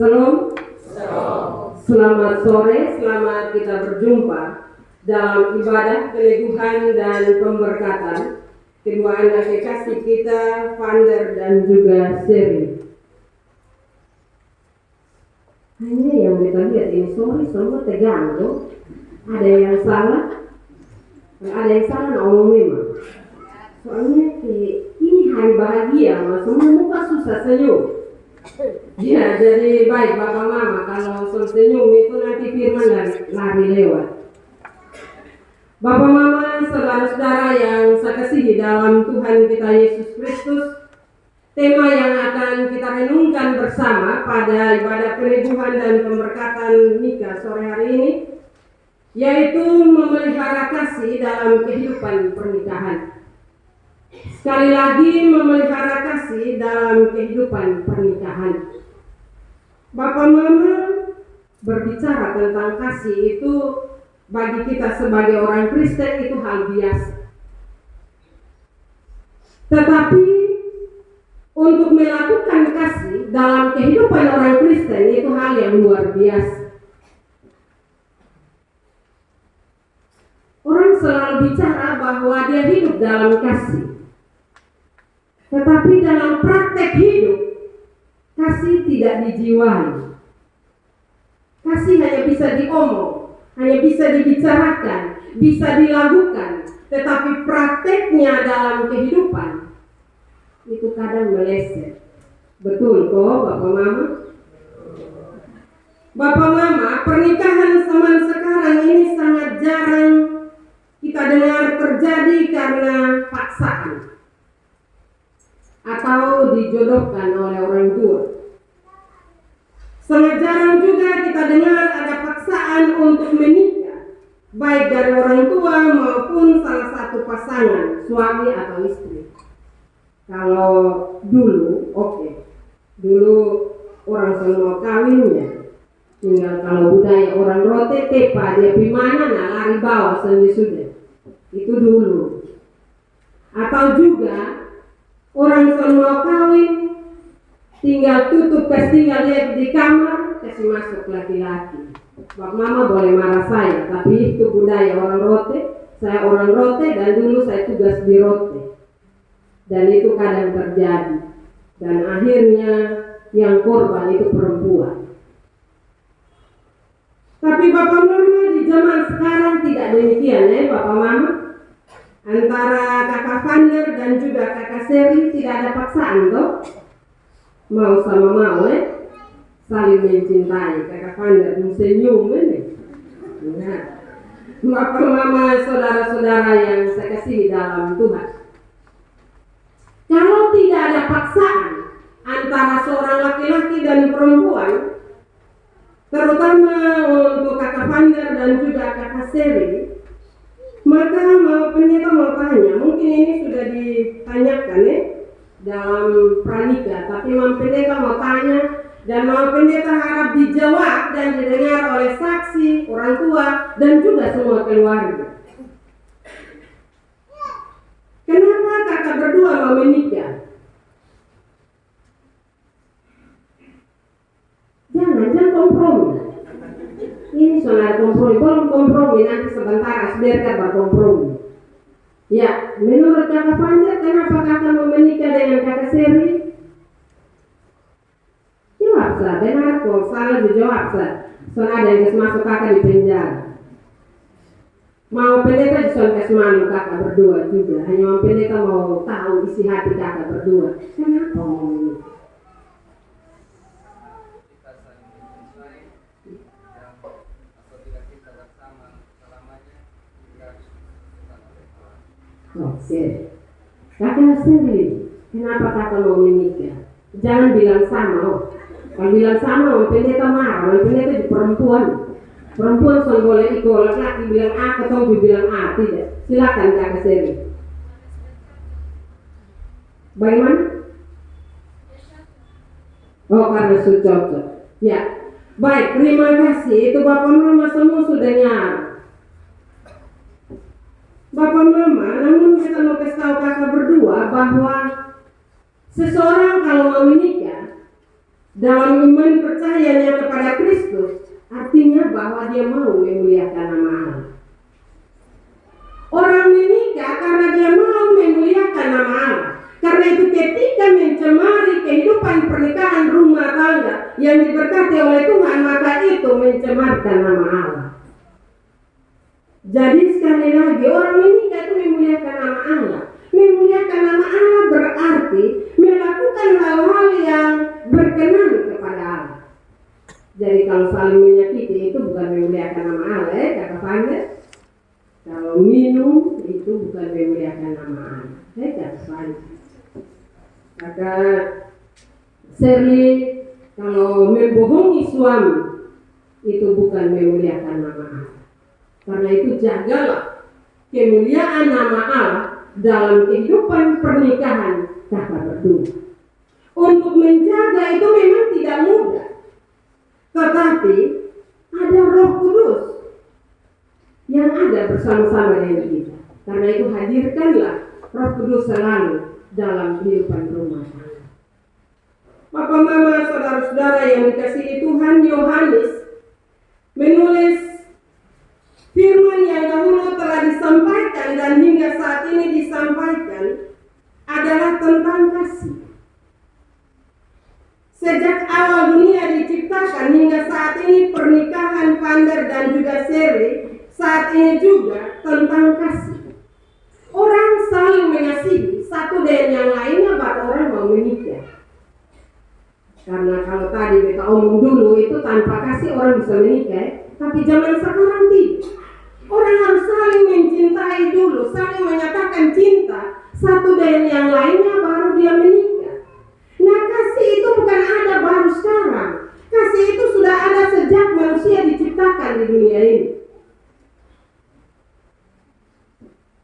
Shalom. Selamat sore, selamat kita berjumpa dalam ibadah peneguhan dan pemberkatan kedua anak kekasih kita, Vander dan juga Seri. Hanya yang kita lihat ini sore semua tegang tuh. Ada yang salah, ngomong memang. Soalnya ini hari bahagia, semua muka susah senyum. Ya, jadi baik Bapak Mama kalau senyum itu nanti firman lari lewat. Bapak Mama, saudara-saudara yang saya kasihi dalam Tuhan kita Yesus Kristus, tema yang akan kita renungkan bersama pada ibadah peneguhan dan pemberkatan nikah sore hari ini, yaitu memelihara kasih dalam kehidupan pernikahan. Sekali lagi, memelihara kasih dalam kehidupan pernikahan. Bapak Mama berbicara tentang kasih itu bagi kita sebagai orang Kristen itu hal biasa. Tetapi untuk melakukan kasih dalam kehidupan orang Kristen itu hal yang luar biasa. Orang selalu bicara bahwa dia hidup dalam kasih. Tetapi dalam praktek hidup, kasih tidak dijiwai. Kasih hanya bisa diomong, hanya bisa dibicarakan, bisa dilakukan. Tetapi prakteknya dalam kehidupan, itu kadang meleset. Betul kok Bapak Mama? Bapak Mama, pernikahan zaman sekarang ini sangat jarang kita dengar terjadi karena paksaan atau dijodohkan oleh orang tua. Sangat jarang juga kita dengar ada paksaan untuk menikah, baik dari orang tua maupun salah satu pasangan, suami atau istri. Kalau dulu, dulu orang semua kawinnya, tinggal kalau budaya orang rote, tepa dia gimana, lari bawah sudah. Itu dulu. Atau juga orang semua kawin, tinggal tutup, tinggal dia di kamar, kasih masuk laki-laki. Bapak Mama boleh marah saya, tapi itu budaya orang rote. Saya orang rote dan dulu saya tugas di rote. Dan itu kadang terjadi. Dan akhirnya yang korban itu perempuan. Tapi Bapak Mama di zaman sekarang tidak demikian ya Bapak Mama. Antara kakak Vander dan juga kakak Seri tidak ada paksaan toh. Mau sama mau saling mencintai. Kakak Vander senyum ini. Nah, Bapak Mama, saudara-saudara yang saya kasihi dalam Tuhan. Kalau tidak ada paksaan antara seorang laki-laki dan perempuan, terutama untuk kakak Vander dan juga kakak Seri, maka pendeta mau tanya, mungkin ini sudah ditanyakan dalam pranikah, tapi pendeta mau tanya dan pendeta harap dijawab dan didengar oleh saksi, orang tua dan juga semua keluarga. Kenapa kakak berdua mau menikah? Jangan kompromi. Ini soal kompromi, belum kompromi, nanti sebentar biarkan berkompromi. Ya, menurut kakak Vander, kenapa kakak mau menikah dengan kakak Seri? Jawab sah, benar kok, salah dijawab sah. Soalnya ada yang masuk kakak di penjara. Mau pendeta disontes malu kakak berdua juga. Hanya pendeta mau tahu isi hati kakak berdua. Kenapa mau menikah? Oke, kakak Seri, kenapa kakak mau menikah? Jangan bilang sama. Kalau bilang sama, pendeta marah. Pendeta di perempuan soal boleh ikut, laki-laki bilang A, ketemu bilang A, tidak. Silakan kakak Seri. Bagaimana? Karena sudah cocok. Ya, baik. Terima kasih. Itu Bapak Mama semua sudah nyar. Bapak Mama, namun kita mau kasih tahu kakak berdua bahwa seseorang kalau mau menikah, dalam iman percayanya kepada Kristus, artinya bahwa dia mau memuliakan nama Allah. Orang menikah karena dia mau memuliakan nama Allah. Karena itu ketika mencemari kehidupan pernikahan rumah tangga yang diberkati oleh Tuhan, maka itu mencemarkan nama Allah. Jadi sekali lagi, orang menikah itu memuliakan nama Allah. Memuliakan nama Allah berarti melakukan hal-hal yang berkenan kepada Allah. Jadi kalau saling menyakiti itu bukan memuliakan nama Allah, kata Fanda. Kalau minum itu bukan memuliakan nama Allah, kata Fanda. Kata Shirley, kalau membohongi suami itu bukan memuliakan nama Allah. Karena itu jagalah kemuliaan nama Allah dalam kehidupan pernikahan kakak berdua. Untuk menjaga itu memang tidak mudah, tetapi ada Roh Kudus yang ada bersama-sama dengan kita. Karena itu hadirkanlah Roh Kudus selalu dalam kehidupan rumah tangga. Bapak, mama, saudara-saudara yang dikasihi Tuhan, Yohanes menulis firman yang dahulu telah disampaikan dan hingga saat ini disampaikan adalah tentang kasih. Sejak awal dunia diciptakan hingga saat ini pernikahan Vander dan juga Shirley saat ini juga tentang kasih. Orang saling mengasihi satu dengan yang lainnya baru orang mau menikah. Karena kalau tadi kita omong dulu itu tanpa kasih orang bisa menikah, tapi zaman sekarang tidak. Orang harus saling mencintai dulu, saling menyatakan cinta satu dengan yang lainnya baru dia menikah. Nah, kasih itu bukan ada baru sekarang. Kasih itu sudah ada sejak manusia diciptakan di dunia ini.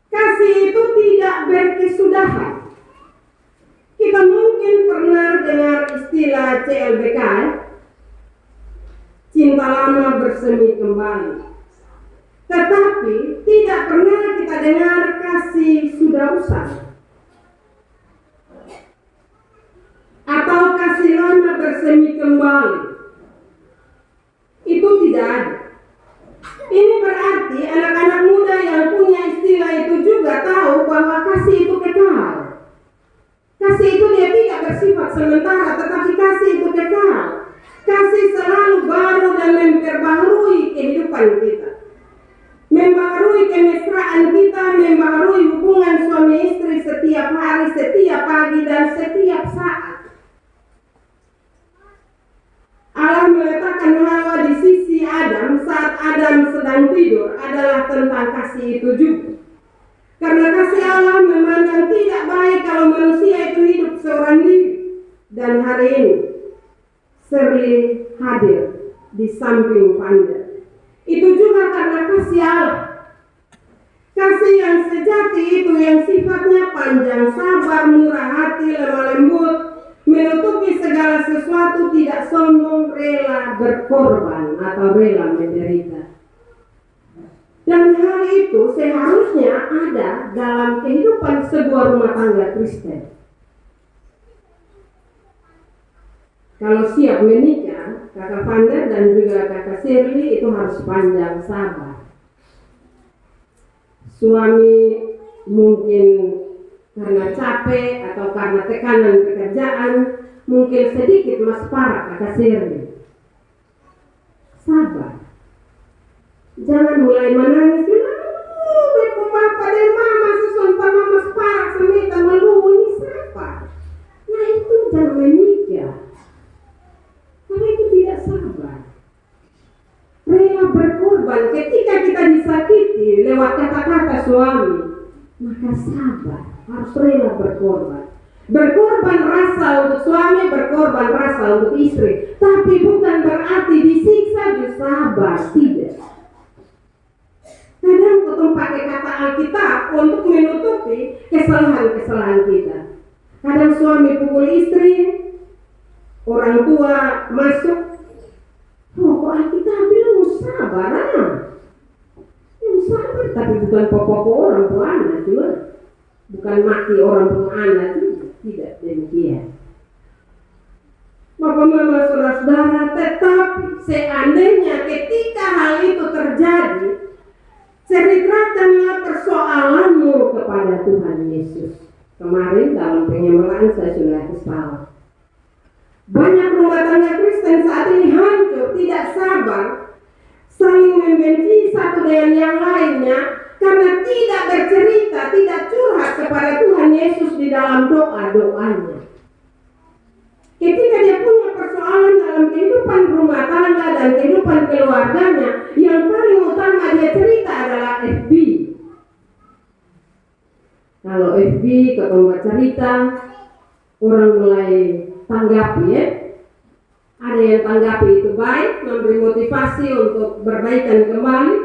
Kasih itu tidak berkesudahan. Kita mungkin pernah dengar istilah CLBK, cinta lama bersemi kembali. Tetapi tidak pernah kita dengar kasih sudah usai atau kasih lama bersemi kembali. Itu tidak ada. Ini berarti anak-anak muda yang punya istilah itu juga tahu bahwa kasih itu kekal. Kasih itu dia tidak bersifat sementara, tetapi kasih itu kekal. Kasih selalu baru dan memperbaharui kehidupan kita, membaharui kemesraan kita, membaharui hubungan suami istri setiap hari, setiap pagi, dan setiap saat. Allah meletakkan Hawa di sisi Adam saat Adam sedang tidur adalah tentang kasih itu juga. Karena kasih Allah memandang tidak baik kalau manusia itu hidup seorang diri. Dan hari ini Shirley hadir di samping Vander. Itu juga karena kasih Allah. Kasih yang sejati itu yang sifatnya panjang sabar, murah hati, lemah lembut, menutupi segala sesuatu, tidak sombong, rela berkorban atau rela menderita. Dan hal itu seharusnya ada dalam kehidupan sebuah rumah tangga Kristen. Kalau siap menikah, kakak Vander dan juga kakak Shirley itu harus panjang sabar. Suami mungkin karena capek atau karena tekanan pekerjaan mungkin sedikit mas parah kakak Shirley. Sabar. Jangan mulai menangis. Beku papa dan mama sesumpah mama separah semita meluh ini sabar. Nah itu jangan menikah. Karena itu tidak sabar. Rela berkorban ketika kita disakiti lewat kata-kata suami, maka sabar, harus rela berkorban. Berkorban rasa untuk suami, berkorban rasa untuk istri, tapi bukan berarti disiksa justru sabar, tidak. Kadang kita pakai kata Alkitab untuk menutupi kesalahan-kesalahan kita. Kadang suami pukul istri, orang tua masuk, oh kok Alkitab bilang sabar, sabar, tapi bukan pokok orang tua anak juga, bukan maki orang tua anak juga, tidak demikian. Bapak, mama, seandainya ketika hal itu terjadi, ceritakanlah persoalanmu kepada Tuhan Yesus. Kemarin dalam pengenalan saya sudah kesal. Banyak rumah tangga Kristen saat ini hancur, tidak sabar, saling membenci satu dengan yang lainnya karena tidak bercerita, tidak curhat kepada Tuhan Yesus di dalam doa-doanya. Ketika dia punya persoalan dalam kehidupan rumah tangga dan kehidupan keluarganya, yang paling utama dia cerita adalah FB. Kalau FB ketemu cerita, orang mulai tanggapi ya. Ada yang tanggapi itu baik, memberi motivasi untuk berbaikan kembali,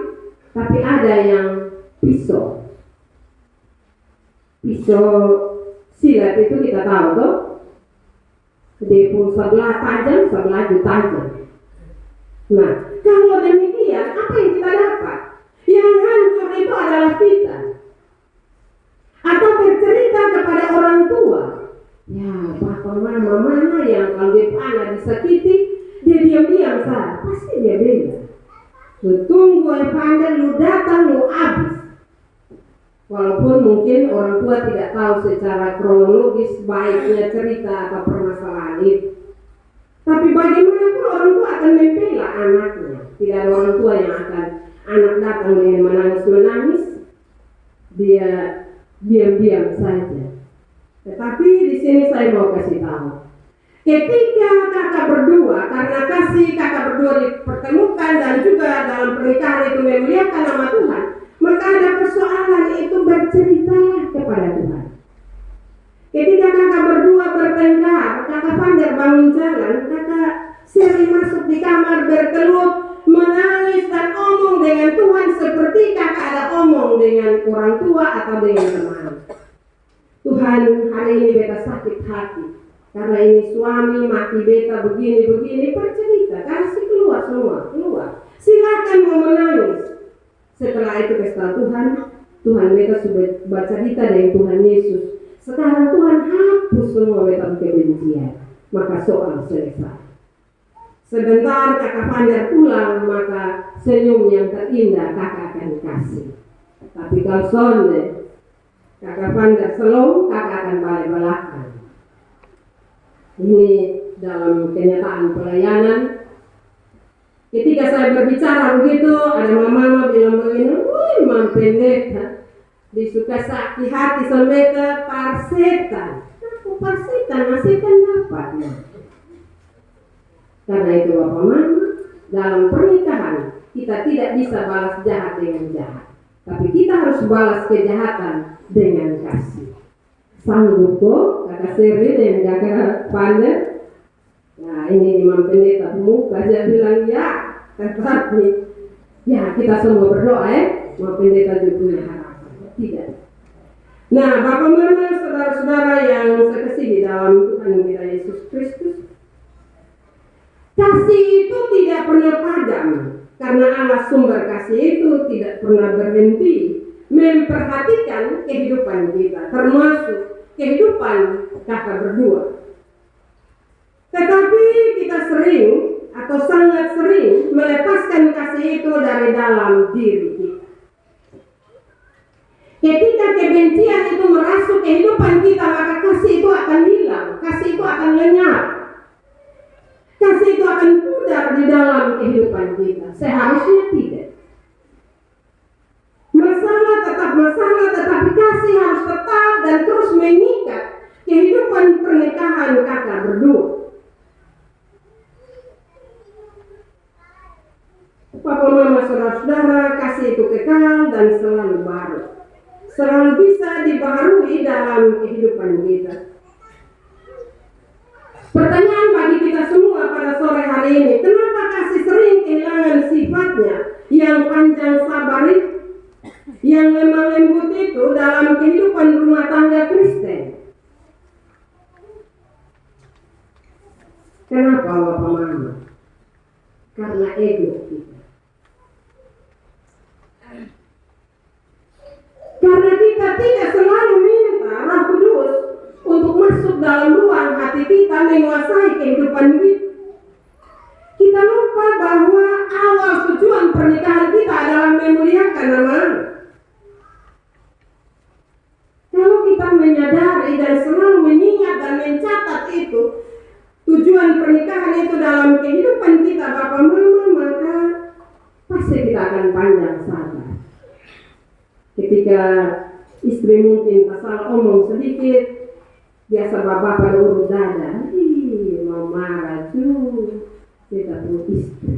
tapi ada yang pisau silat itu kita tahu tuh. Dia pun sebelah tajam, sebelah tajam. Nah, kalau demikian, apa yang kita dapat? Yang hancur itu adalah kita. Atau bercerita kepada orang tua. Ya, papa mama mana yang kalau dia anak disakiti, dia diam-diam saja. Pasti dia bilang, lu tunggu Evander, lu datang, lu habis. Walaupun mungkin orang tua tidak tahu secara kronologis baiknya cerita atau permasalahan itu. Tapi bagaimanapun orang tua akan membela anaknya. Tidak ada orang tua yang akan anak datang dengan menangis-menangis, dia diam-diam saja. Tetapi di sini saya mau kasih tahu. Ketika kakak berdua, karena kasih kakak berdua dipertemukan dan juga dalam pernikahan itu memuliakan nama Tuhan, maka ada persoalan itu berceritalah kepada Tuhan. Ketika kakak berdua bertengkar, kakak Vander bangun jalan, kakak sering masuk di kamar berkelut, menangis dan omong dengan Tuhan seperti kakak ada omong dengan orang tua atau dengan teman. Tuhan, hari ini beta sakit hati karena ini suami mati beta begini bercerita, kasih keluar semua, keluar. Silakan mau menangis. Setelah itu kesal Tuhan beta sudah baca cerita dengan Tuhan Yesus. Sekarang Tuhan hapus semua beta kebencian, maka soal selesai. Sebentar kakak Vander pulang, maka senyum yang terindah kakak akan kasih. Tapi kalau sonde kakak Vander selong, kakak akan balik-balakan. Ini dalam kenyataan pelayanan. Ketika saya berbicara begitu, ada mama bilang begini, wih mam pendeta, disuka sakit hati semeta parsetan. Aku parsetan, setan dapatnya. Karena itu bapak mama, dalam pernikahan kita tidak bisa balas jahat dengan jahat, tapi kita harus balas kejahatan dengan kasih. Sanggup kok kakak Seri dan kakak Vander. Nah ini imam pendeta muka dia bilang ya, tetapi ya kita semua berdoa mau pendeta juga punya harapan. Tidak. Nah bapak mama saudara-saudara yang saya kasih di dalam Tuhan kita Yesus Kristus, kasih itu tidak pernah padam karena Allah sumber kasih itu tidak pernah berhenti memperhatikan kehidupan kita, termasuk kehidupan kakak berdua. Tetapi kita sering atau sangat sering melepaskan kasih itu dari dalam diri kita. Ketika kebencian itu merasuk kehidupan kita, maka kasih itu akan hilang, kasih itu akan lenyap, kasih itu akan pudar di dalam kehidupan kita. Seharusnya tidak. Masalah tetap masalah, tetapi kasih harus tetap dan terus mengikat kehidupan pernikahan kakak berdua. Papa mama saudara-saudara, kasih itu kekal dan selalu baru, selalu bisa dibaharui dalam kehidupan kita. Pertanyaan bagi kita semua pada sore hari ini, kenapa kasih sering kehilangan sifatnya yang panjang sabar itu, yang lemah lembut itu dalam kehidupan rumah tangga Kristen? Kenapa bapak mama? Karena ego kita. Karena kita tidak selalu minta Roh Kudus untuk masuk dalam ruang hati kita, menguasai kehidupan kita. Kita lupa lupa bahwa awal tujuan pernikahan kita adalah memuliakan nama Allah. Kalau kita menyadari dan selalu mengingat dan mencatat itu, tujuan pernikahan itu dalam kehidupan kita Bapak Mama, maka pasti kita akan panjang sabar. Ketika istri mungkin salah omong sedikit, biasa bapak pada urut dada, mau marah juga, kita punya istri.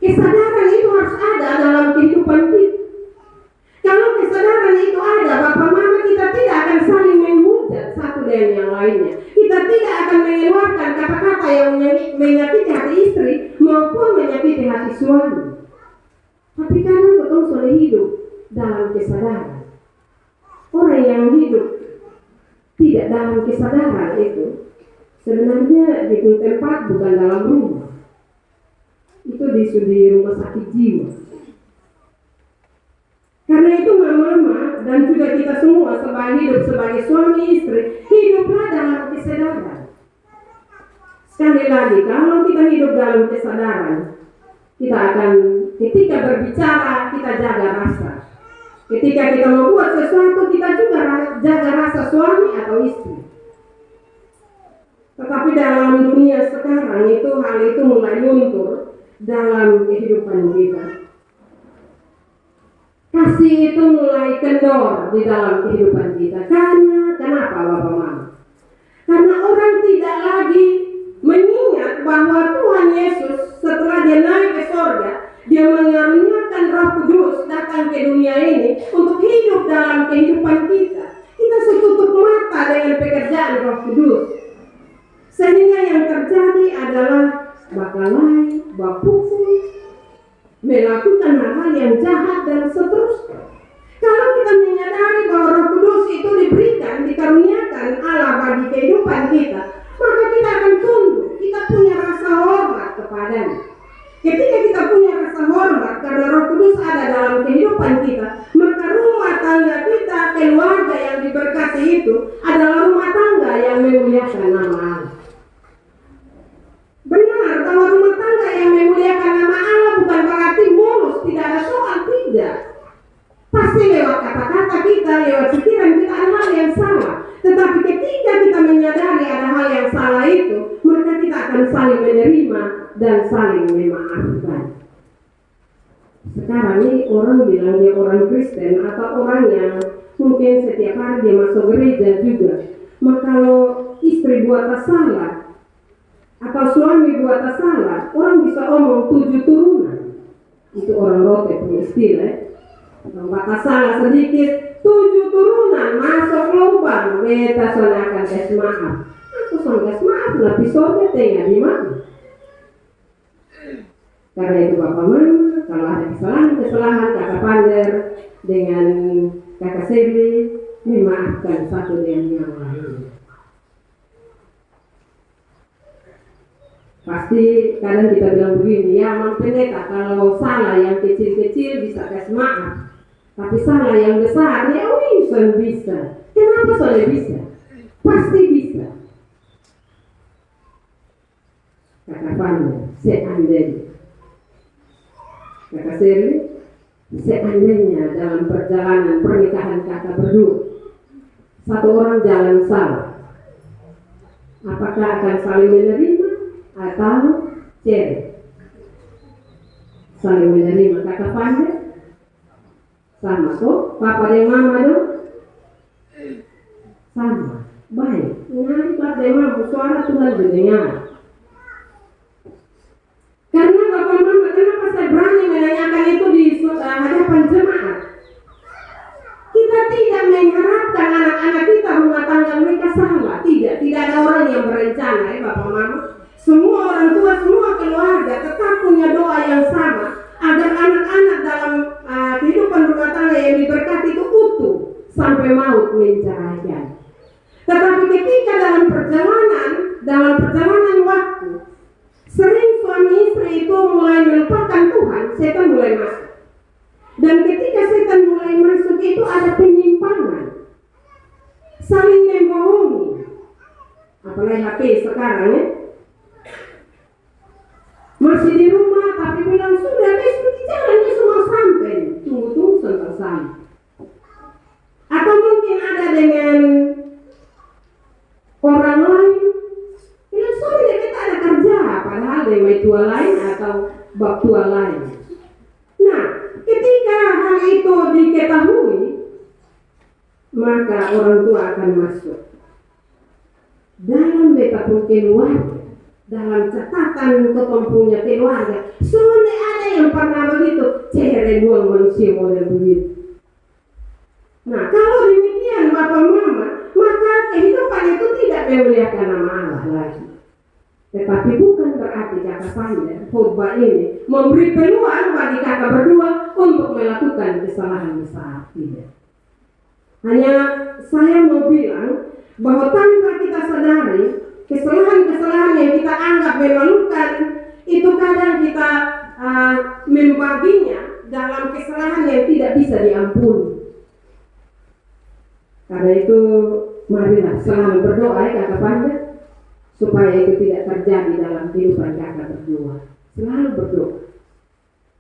Kesadaran itu harus ada dalam kehidupan kita. Kalau kesadaran itu ada, Bapak Mama, kita tidak akan saling menghujat satu dengan yang lainnya. Kita tidak akan mengeluarkan kata-kata yang menyakiti hati istri maupun menyakiti hati suami. Tapi kadang betul sudah hidup dalam kesadaran. Orang yang hidup tidak dalam kesadaran itu sebenarnya di tempat bukan dalam rumah. Itu di rumah sakit jiwa. Karena itu mama dan juga kita semua sebagai suami istri, hiduplah dalam kesadaran. Sekali lagi, kalau kita hidup dalam kesadaran, kita akan ketika berbicara kita jaga rasa. Ketika kita membuat sesuatu kita juga jaga rasa suami atau istri. Tetapi dalam dunia sekarang itu hal itu mulai luntur dalam kehidupan kita. Kasih itu mulai kendor di dalam kehidupan kita. Kenapa Bapak Mama? Karena orang tidak lagi mengingat bahwa Tuhan Yesus setelah dia naik ke surga, dia mengaruniakan Roh Kudus datang ke dunia ini untuk hidup dalam kehidupan kita. Kita tutup mata dengan pekerjaan Roh Kudus. Sehingga yang terjadi adalah bakalai, bapukul, melakukan hal-hal yang jahat dan seterusnya. Kalau kita menyadari bahwa Roh Kudus itu diberikan, dikaruniakan Allah bagi kehidupan kita, maka kita akan tunduk. Kita punya rasa hormat kepadanya. Ketika kita punya rasa hormat karena Roh Kudus ada dalam kehidupan kita, maka rumah tangga kita, keluarga yang diberkati itu adalah rumah tangga yang memuliakan nama Allah. Benar bahwa rumah tangga yang memuliakan nama Allah bukan berarti mulus, tidak ada soal, tidak. Pasti lewat kata-kata kita, lewat pikiran kita ada hal yang salah. Tetapi ketika kita menyadari ada hal yang salah itu, maka kita akan saling menerima dan saling memaafkan. Sekarang ini orang bilang dia orang Kristen atau orang yang mungkin setiap hari dia masuk gereja juga. Maka kalau istri buat salah atau suami buat salah, orang bisa omong 7 turunan. Itu orang rote punya istilah. Kalau buat salah sedikit, 7 turunan masuk lubang. Beta soalnya akan kasih maaf. Aku soalnya kasih maaf, tapi soalnya tengah di mana? Karena itu Bapak Mama, kalau ada kesalahan kakak Pander dengan kakak Seli, memaafkan satu dengan yang lain. Pasti kadang kita bilang begini, ya Mang Pendeta, kalau salah yang kecil-kecil bisa kasih maaf, tapi salah yang besar ya bisa. Kenapa soalnya bisa? Pasti bisa. Kakak Pander, seandainya kakak Seri, seandainya dalam perjalanan pernikahan kakak berdua satu orang jalan salah, apakah akan saling menerima atau cerai? Saling menerima. Kakak Pander sama kok, papa dan mama dong sama, baik. Nyari papa dan mama, suara Tuhan didengar. Karena Bapak Mama, kenapa saya berani menanyakan itu di hadapan jemaat? Kita tidak mengharapkan anak-anak kita rumah tangga mereka salah. Tidak ada orang yang berencana ya Bapak Mama. Semua orang tua, semua keluarga tetap punya doa yang sama agar anak-anak dalam kehidupan rumah tangga yang diberkati itu utuh sampai maut menceraikan. Tetapi ketika dalam perjalanan waktu, sering suami istri itu mulai melupakan Tuhan, setan mulai masuk. Dan ketika setan mulai masuk itu ada penyimpangan, saling membohongi. Apalagi HP sekarang ya. Masih di rumah tapi bilang sudah besok di jalannya semua sampai. Tunggu sampai sampai. Atau mungkin ada dengan orang lain bilang sudah kita ada kerja, padahal dengan tua lain atau bab tua lain. Nah, ketika hal itu diketahui, maka orang tua akan masuk dalam beta keluarga, dalam catatan ketompunya keluarga. Soalnya ada yang pernah begitu, cere buang manusia model begitu. Nah, kalau demikian Bapak Mama, maka kehidupan itu tidak memuliakan nama Allah lagi. Tetapi bukan berarti kakak pandai khotbah ini memberi peluang bagi kakak berdua untuk melakukan kesalahan besar. Tidak. Hanya saya mau bilang bahwa tanpa kita sadari kesalahan-kesalahan yang kita anggap memalukan itu kadang kita membaginya dalam kesalahan yang tidak bisa diampuni. Karena itu marilah selalu berdoa ya kakak pandai, supaya itu tidak terjadi dalam kehidupan kakak berdua. Selalu berdoa.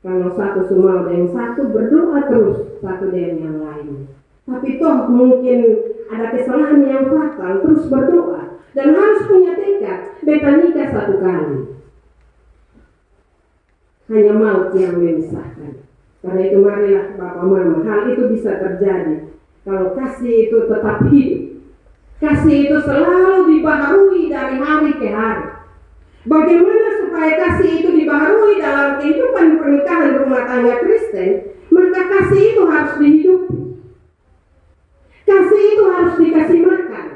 Kalau satu semua dengan satu, berdoa terus satu dengan yang lain. Tapi toh mungkin ada kesalahan yang fatal, terus berdoa. Dan harus punya tekad, beta nikah satu kali. Hanya maut yang memisahkan. Karena itu marilah Bapak Mama, hal itu bisa terjadi kalau kasih itu tetap hidup. Kasih itu selalu dibaharui dari hari ke hari. Bagaimana supaya kasih itu dibaharui dalam kehidupan pernikahan rumah tangga Kristen? Maka kasih itu harus dihidupi. Kasih itu harus dikasih makan.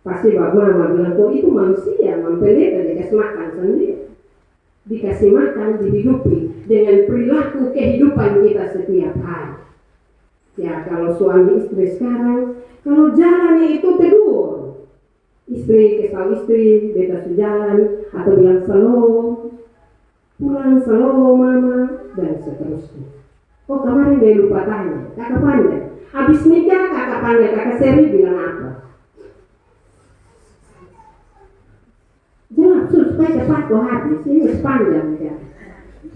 Pasti Bapak Mama bilang, kok itu manusia, mempelita dikasih makan sendiri. Dikasih makan, dihidupi dengan perilaku kehidupan kita setiap hari. Ya, kalau suami istri sekarang, kalau jalannya itu tegur, istri kesal istri, beta sejalan atau bilang slow, pulang slow mama, dan seterusnya. Oh kemarin dia lupa tanya, kakak pandai, habis nikah kakak pandai, kakak Seri bilang apa? Jawab supaya cepat kau habis, ini sepanjang ya.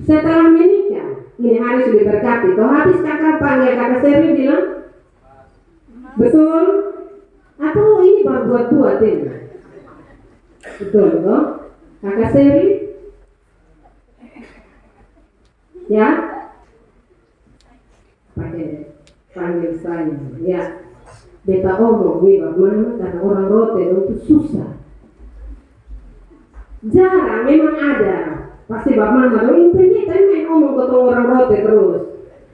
Setelah menikah, ini hari sudah berkati. Kau habis kakak panggil kakak Seri bilang, betul? Atau ini baru buat ini? Betul toh? Kakak Seri? Ya? Panggil saya. Ya. Beta omong nih Bapak Mama, kata orang rote itu susah. Jarang memang ada. Pasti Bapak Mama dong ini main omong ketemu orang rote terus.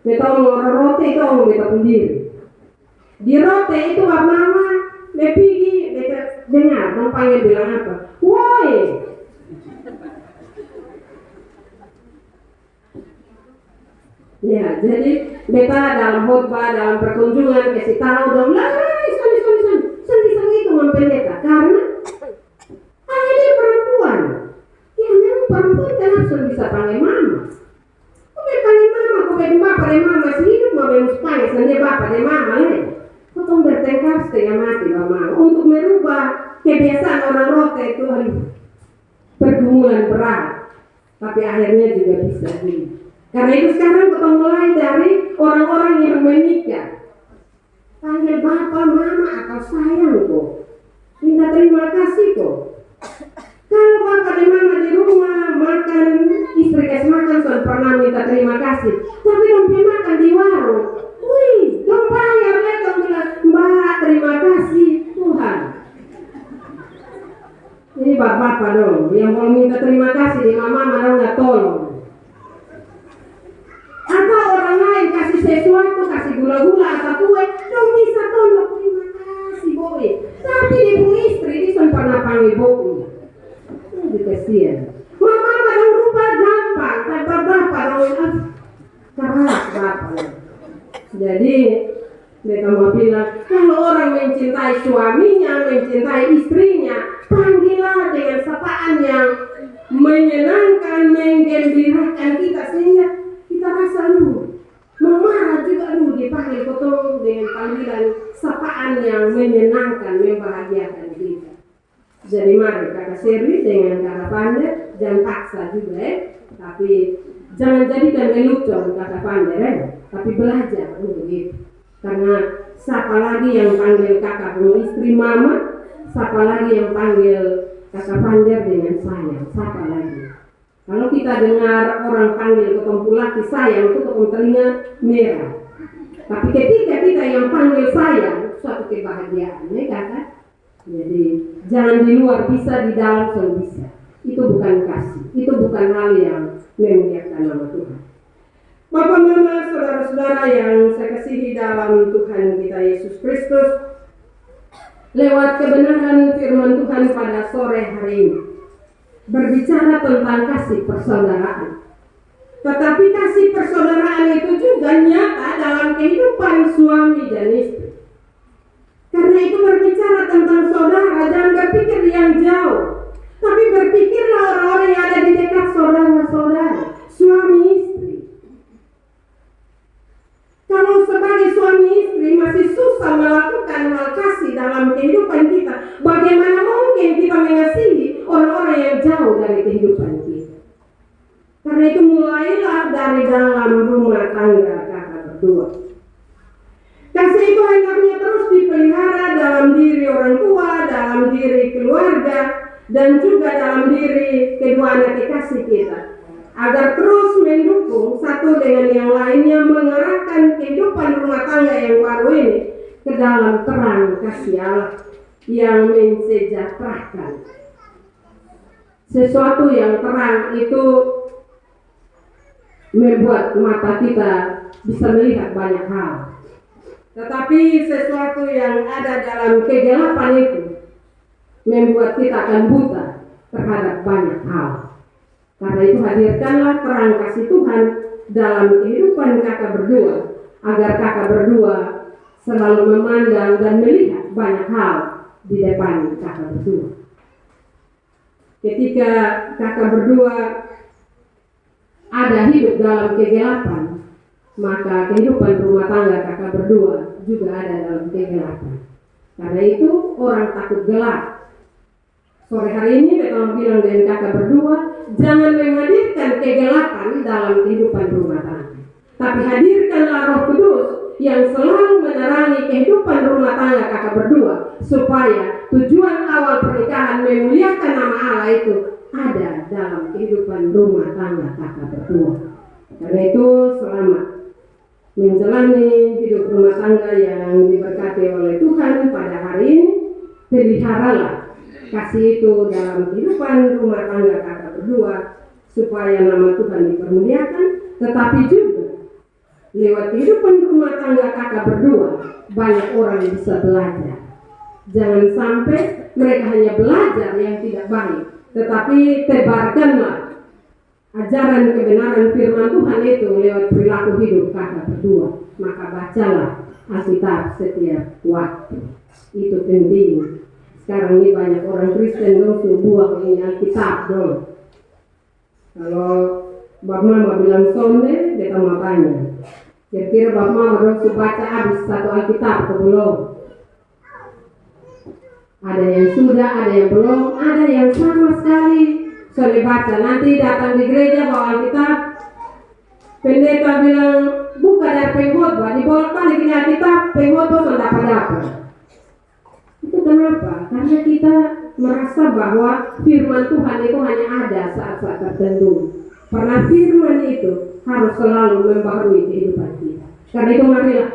Beta omong orang rote itu omong beta sendiri. Di rote itu Bapak Mama lepigi beta dengar dong panggil bilang apa? Woi. Ya, jadi beta dalam khotbah, dalam perkunjungan kasih tahu dong, sandi itu mempeleta karena ini perempuan. Ya memang perempuan kan harus bisa panggil mama. Kau panggil mama, kau panggil bapak dan mama masih hidup mau belum panggil sendiri bapak dan mama nih. Kau tong bertengkar setengah mati mama untuk merubah kebiasaan orang rote itu pergumulan berat, tapi akhirnya juga bisa hidup. Karena itu sekarang kita mulai dari orang-orang yang menikah. Panggil bapak, mama atau sayang kok. Minta terima kasih kok. Kalau bapak dan mama di rumah makan, istri kasih makan, sudah pernah minta terima kasih. Tapi dong makan di warung. Wih, dong bayar deh, dong bilang, Mbak terima kasih Tuhan. Ini bapak-bapak dong, yang mau minta terima kasih di mama dong nggak tolong. Atau orang lain kasih sesuatu, kasih gula-gula atau kue, dong bisa tolong terima kasih boy. Tapi ibu istri ini pernah panggil boy. Ini kasihan. Mama dong rupa gampang, tanpa bapak dong keras bapak. Jadi mereka mau bilang, kalau orang mencintai suaminya, mencintai istrinya, panggillah dengan sapaan yang menyenangkan, menggembirakan kita sehingga kita rasa memarah juga dipanggil potong dengan panggilan sapaan yang menyenangkan, membahagiakan kita. Jadi mari kakak Sherly dengan kakak Pander, jangan paksa juga tapi jangan jadikan lelucon kakak Pander tapi belajar untuk itu. Karena siapa lagi yang panggil kakak istri mama, siapa lagi yang panggil kakak Pander dengan sayang, siapa lagi. Kalau kita dengar orang panggil ketemu laki sayang, itu ketemu telinga merah. Tapi ketika kita yang panggil sayang, suatu kebahagiaan, ya kakak. Jadi jangan di luar bisa, di dalam selalu bisa. Itu bukan kasih, itu bukan hal yang memuliakan nama Tuhan. Bapak, mama, saudara-saudara yang saya kasihi dalam Tuhan kita Yesus Kristus, lewat kebenaran firman Tuhan pada sore hari ini, berbicara tentang kasih persaudaraan. Tetapi kasih persaudaraan itu juga nyata dalam kehidupan suami dan istri. Karena itu berbicara tentang saudara, jangan berpikir yang jauh, tapi berpikirlah orang-orang yang ada di dekat saudara-saudara, suami istri. Kalau sebagai suami istri masih susah melakukan hal kasih dalam kehidupan kita, bagaimana mungkin kita mengasihi orang-orang yang jauh dari kehidupan kita? Karena itu mulailah dari dalam rumah tangga kakak berdua. Kasih itu hendaknya terus dipelihara dalam diri orang tua, dalam diri keluarga, dan juga dalam diri kedua anak kekasih kita, agar terus mendukung satu dengan yang lainnya, mengarahkan kehidupan rumah tangga yang baru ini ke dalam terang kasih Allah yang mensejahterakan. Sesuatu yang terang itu membuat mata kita bisa melihat banyak hal. Tetapi sesuatu yang ada dalam kegelapan itu membuat kita akan buta terhadap banyak hal. Karena itu hadirkanlah terang kasih Tuhan dalam kehidupan kakak berdua, agar kakak berdua selalu memandang dan melihat banyak hal di depan kakak berdua. Ketika kakak berdua ada hidup dalam kegelapan, maka kehidupan rumah tangga kakak berdua juga ada dalam kegelapan. Karena itu orang takut gelap. Sore hari ini kita bilang dengan kakak berdua, jangan menghadirkan kegelapan dalam kehidupan rumah tangga, tapi hadirkanlah Roh Kudus yang selalu menerangi kehidupan rumah tangga kakak berdua, supaya tujuan awal pernikahan memuliakan nama Allah itu ada dalam kehidupan rumah tangga kakak berdua. Karena itu selamat menjalani hidup rumah tangga yang diberkati oleh Tuhan pada hari ini. Peliharalah kasih itu dalam kehidupan rumah tangga kakak berdua, supaya nama Tuhan dipermuliakan. Tetapi juga lewat kehidupan rumah tangga kakak berdua, banyak orang yang bisa belajar. Jangan sampai mereka hanya belajar yang tidak baik, tetapi tebarkanlah ajaran kebenaran firman Tuhan itu lewat perilaku hidup kakak berdua. Maka bacalah Alkitab setiap waktu. Itu penting. Sekarang ini banyak orang Kristen dong buang ini Alkitab dong. Kalau Bapak Mama bilang sonde, kita mau tanya, kira-kira Bapak Mama dong baca habis satu Alkitab atau belum? Ada yang sudah, ada yang belum, ada yang sama sekali sudah baca. Nanti datang di gereja bawa Alkitab, pendeta bilang buka dari pengkhotbah, dibolak-balik ini Alkitab, pengkhotbah sudah dapat. Itu kenapa? Karena kita merasa bahwa firman Tuhan itu hanya ada saat-saat tertentu. Karena firman itu harus selalu membaharui kehidupan kita. Karena itu marilah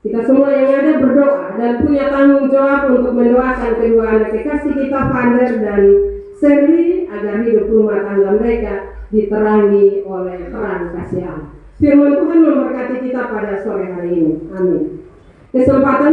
kita semua yang ada berdoa dan punya tanggung jawab untuk mendoakan kedua anak kekasih kita, Pander dan Sherly, agar hidup rumah tangga mereka diterangi oleh terang kasih Allah. Firman Tuhan memberkati kita pada sore hari ini. Amin. Kesempatan